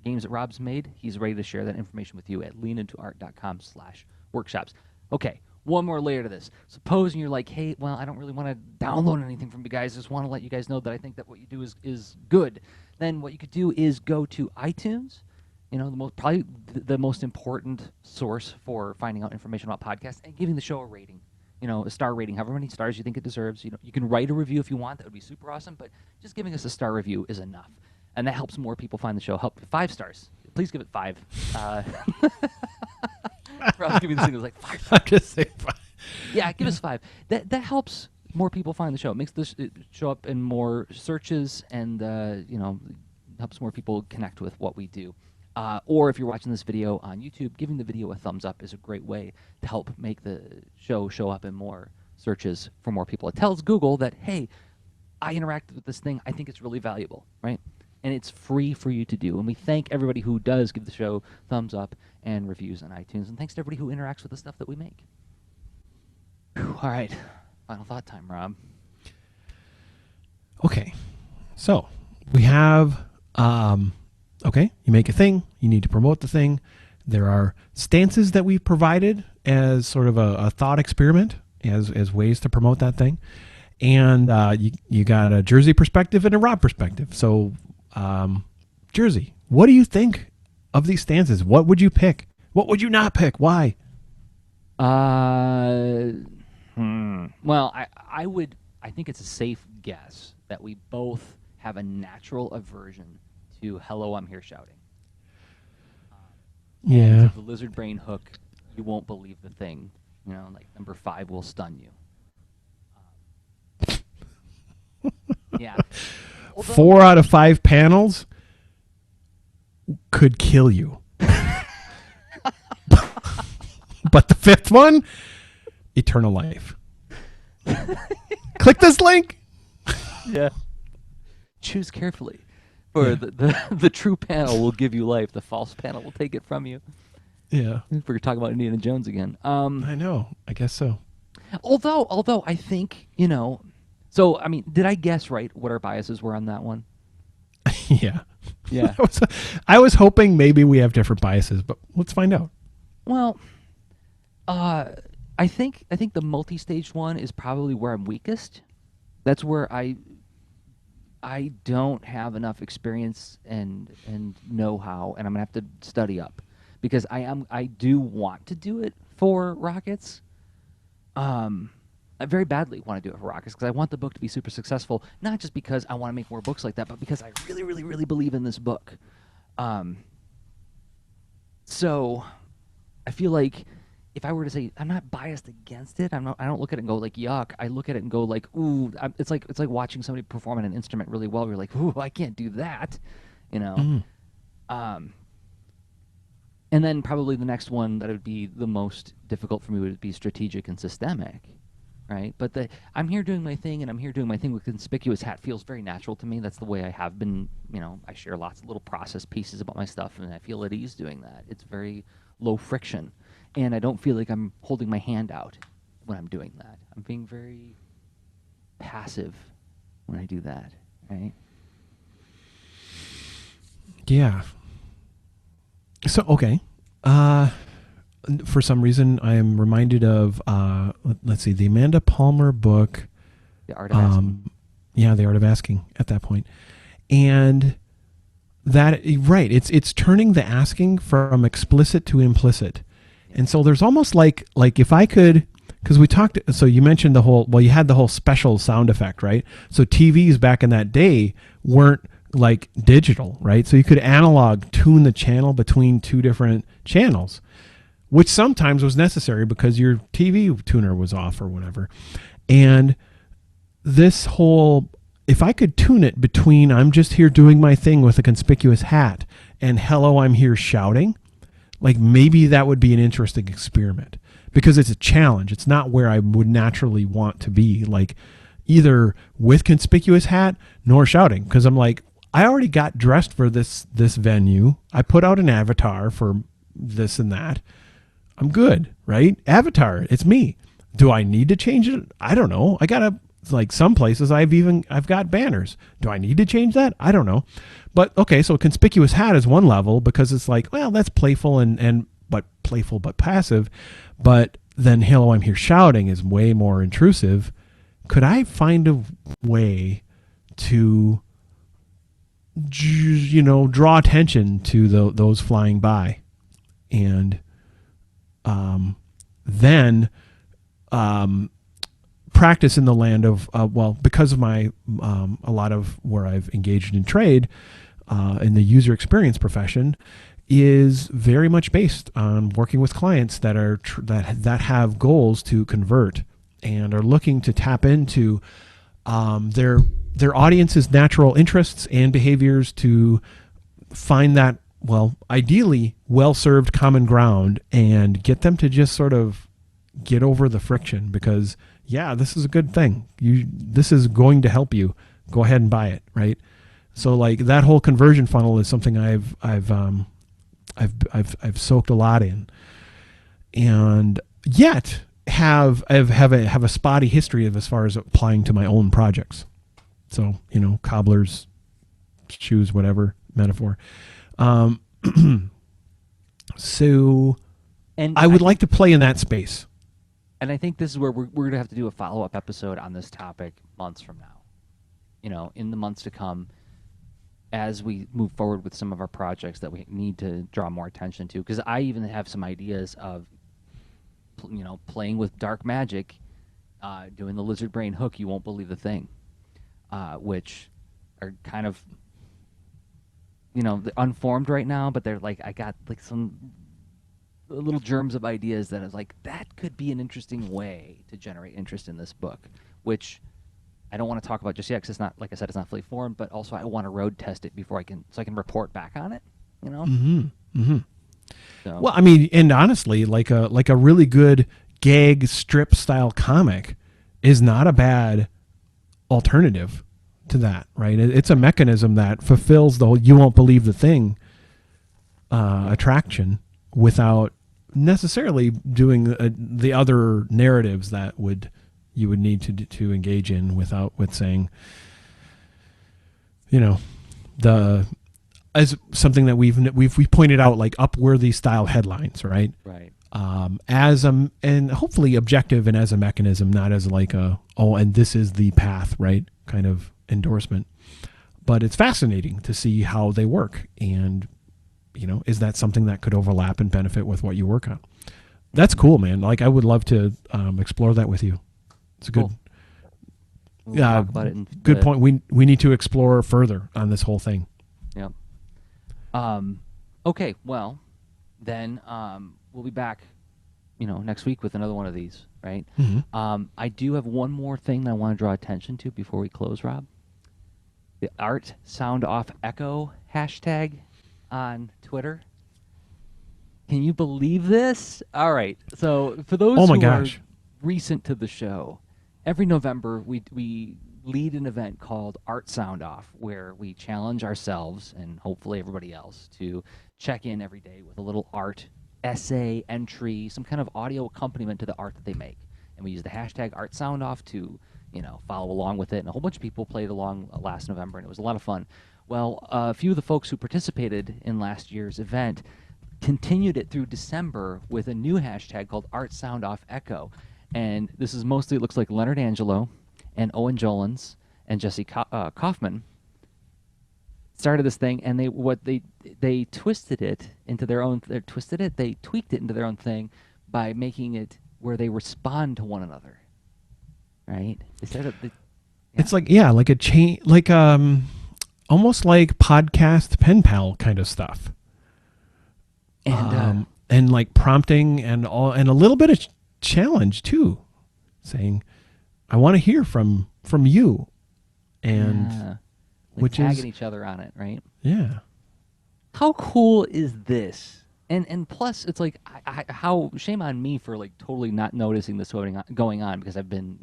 games that Rob's made. He's ready to share that information with you at leanintoart.com/workshops. Okay. One more layer to this. Supposing you're like, hey, well, I don't really want to download anything from you guys. I just want to let you guys know that I think that what you do is good. Then what you could do is go to iTunes, probably the most important source for finding out information about podcasts, and giving the show a rating, a star rating, however many stars you think it deserves. You can write a review if you want. That would be super awesome, but just giving us a star review is enough. And that helps more people find the show. 5 stars. Please give it 5. Rob's giving me this thing that was like 5. I'm just saying 5. Yeah, give us 5. That helps more people find the show. It makes it show up in more searches, and helps more people connect with what we do. Or if you're watching this video on YouTube, giving the video a thumbs up is a great way to help make the show up in more searches for more people. It tells Google that, hey, I interacted with this thing. I think it's really valuable, right? And it's free for you to do. And we thank everybody who does give the show thumbs up and reviews on iTunes. And thanks to everybody who interacts with the stuff that we make. Whew, all right. Final thought time, Rob. Okay. So we have, you make a thing. You need to promote the thing. There are stances that we've provided as sort of a thought experiment as ways to promote that thing. And you got a Jerzy perspective and a Rob perspective. So, Jerzy, what do you think of these stances? What would you pick? What would you not pick? Why? Well, I think it's a safe guess that we both have a natural aversion to "Hello, I'm here" shouting. Yeah. The lizard brain hook, you won't believe the thing. Like number 5 will stun you. Yeah. 4 out of 5 panels could kill you. But the fifth one, eternal life. Click this link. Yeah. Choose carefully. For the true panel will give you life. The false panel will take it from you. Yeah. We're talking about Indiana Jones again. I know. I guess so. Although I think, so, I mean, did I guess right what our biases were on that one? Yeah. Yeah. I was hoping maybe we have different biases, but let's find out. Well, I think the multi-stage one is probably where I'm weakest. That's where I don't have enough experience and know-how, and I'm gonna have to study up because I do want to do it for Rockets. I very badly want to do it for Rockets because I want the book to be super successful, not just because I want to make more books like that, but because I really, really, really believe in this book. So I feel like if I were to say I'm not biased against it, I don't look at it and go like yuck. I look at it and go like ooh. It's like watching somebody perform an instrument really well. You're like ooh, I can't do that, And then probably the next one that would be the most difficult for me would be strategic and systemic, right? But I'm here doing my thing, and I'm here doing my thing with Conspicuous Hat feels very natural to me. That's the way I have been. I share lots of little process pieces about my stuff, and I feel at ease doing that. It's very low friction. And I don't feel like I'm holding my hand out when I'm doing that. I'm being very passive when I do that, right? Yeah. So, okay. For some reason, I am reminded of, let's see, the Amanda Palmer book. The Art of Asking. Yeah, The Art of Asking at that point. And that, right, it's turning the asking from explicit to implicit. And so there's almost like if I could, because we talked, so you mentioned you had the whole special sound effect, right? So TVs back in that day weren't like digital, right? So you could analog tune the channel between two different channels, which sometimes was necessary because your TV tuner was off or whatever. And this whole, if I could tune it between I'm just here doing my thing with a conspicuous hat and hello, I'm here shouting, like maybe that would be an interesting experiment because it's a challenge. It's not where I would naturally want to be, like either with conspicuous hat nor shouting. Because I'm like, I already got dressed for this venue. I put out an avatar for this and that. I'm good, right? Avatar, it's me. Do I need to change it? I don't know. I gotta, like some places I've got banners. Do I need to change that? I don't know. But okay, so conspicuous hat is one level because it's like, well, that's playful but playful but passive. But then hello, I'm here shouting is way more intrusive. Could I find a way to draw attention to those flying by, and then practice in the land of because of my a lot of where I've engaged in trade in the user experience profession is very much based on working with clients that are that have goals to convert and are looking to tap into their audience's natural interests and behaviors to find that, ideally well-served common ground and get them to just sort of get over the friction because, yeah, this is a good thing. This is going to help you. Go ahead and buy it, right? So like that whole conversion funnel is something I've soaked a lot in, and yet have a spotty history of as far as applying to my own projects. So, cobbler's shoes, whatever metaphor. So and I would like to play in that space. And I think this is where we're going to have to do a follow-up episode on this topic months from now. In the months to come, as we move forward with some of our projects that we need to draw more attention to. Because I even have some ideas of, playing with dark magic, doing the lizard brain hook, you won't believe the thing, which are kind of, unformed right now, but they're like, I got like some little germs of ideas that is like, that could be an interesting way to generate interest in this book, which I don't want to talk about just yet because it's not, like I said, it's not fully formed, but also I want to road test it before I can report back on it, Mm-hmm. Mm-hmm. So, Well, I mean, and honestly, like a really good gag strip style comic is not a bad alternative to that, right? It's a mechanism that fulfills the whole "you won't believe the thing" attraction without necessarily doing the other narratives that you would need to engage in with saying, you know, the as something that we've pointed out, like Upworthy style headlines, right? right. And hopefully objective and as a mechanism, not as like and this is the path, right? Kind of endorsement. But it's fascinating to see how they work, and is that something that could overlap and benefit with what you work on? That's cool, man. Like, I would love to explore that with you. It's a good, Cool. We'll talk about it. Good point. We need to explore further on this whole thing. Yeah. Okay. Well, then we'll be back, next week with another one of these, right? Mm-hmm. I do have one more thing that I want to draw attention to before we close, Rob. The Art Sound Off Echo hashtag on Twitter. Can you believe this? All right. So for those who are recent to the show, every November we lead an event called Art Sound Off, where we challenge ourselves and hopefully everybody else to check in every day with a little art essay, entry, some kind of audio accompaniment to the art that they make. And we use the hashtag Art Sound Off to, follow along with it. And a whole bunch of people played along last November, and it was a lot of fun. Well, a few of the folks who participated in last year's event continued it through December with a new hashtag called Art Sound Off Echo. And this is mostly, it looks like Leonard Angelo and Owen Jolens and Jesse Kaufman started this thing, and they twisted it into their own. They tweaked it into their own thing by making it where they respond to one another. Right? It's like like a chain, like almost like podcast pen pal kind of stuff, and like prompting and a little bit of challenge too, saying, "I want to hear from you," and which tagging is each other on it, right? Yeah. How cool is this? And plus, it's like, how shame on me for like totally not noticing this going on, because I've been,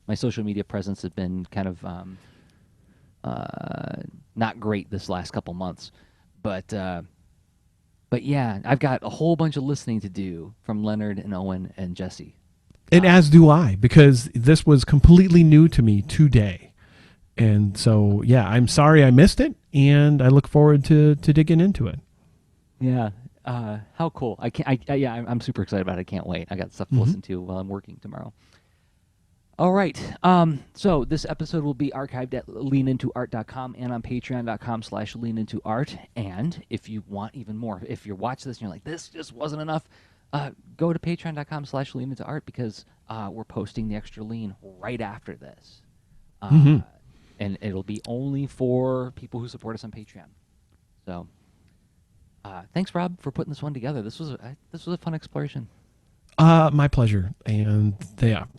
my social media presence has been kind of not great this last couple months, but yeah, I've got a whole bunch of listening to do from Leonard and Owen and Jesse. And as do I, because this was completely new to me today. And so, yeah, I'm sorry I missed it, and I look forward to digging into it. Yeah. How cool. I'm super excited about it. I can't wait. I got stuff to listen to while I'm working tomorrow. All right. So this episode will be archived at leanintoart.com and on patreon.com/leanintoart. And if you want even more, if you're watching this and you're like, this just wasn't enough, go to patreon.com/leanintoart, because we're posting the extra lean right after this. And it'll be only for people who support us on Patreon. So thanks, Rob, for putting this one together. This was a fun exploration. My pleasure. And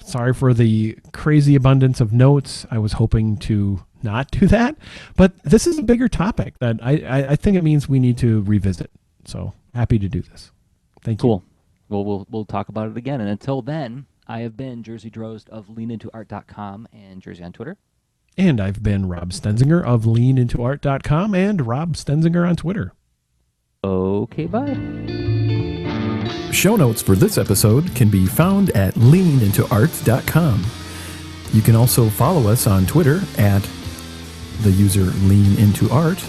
sorry for the crazy abundance of notes. I was hoping to not do that, but this is a bigger topic that I think it means we need to revisit. So happy to do this. Thank you. Cool. Well, we'll talk about it again. And until then, I have been Jerzy Drozd of leanintoart.com and Jerzy on Twitter. And I've been Rob Stenzinger of leanintoart.com and Rob Stenzinger on Twitter. Okay, bye. Show notes for this episode can be found at leanintoart.com. You can also follow us on Twitter at the user leanintoart,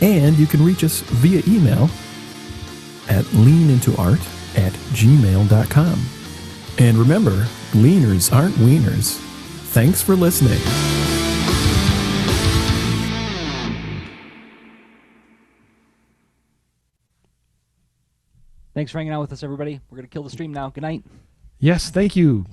and you can reach us via email at leanintoart@gmail.com. And remember, leaners aren't wieners. Thanks for listening. Thanks for hanging out with us, everybody. We're going to kill the stream now. Good night. Yes, thank you.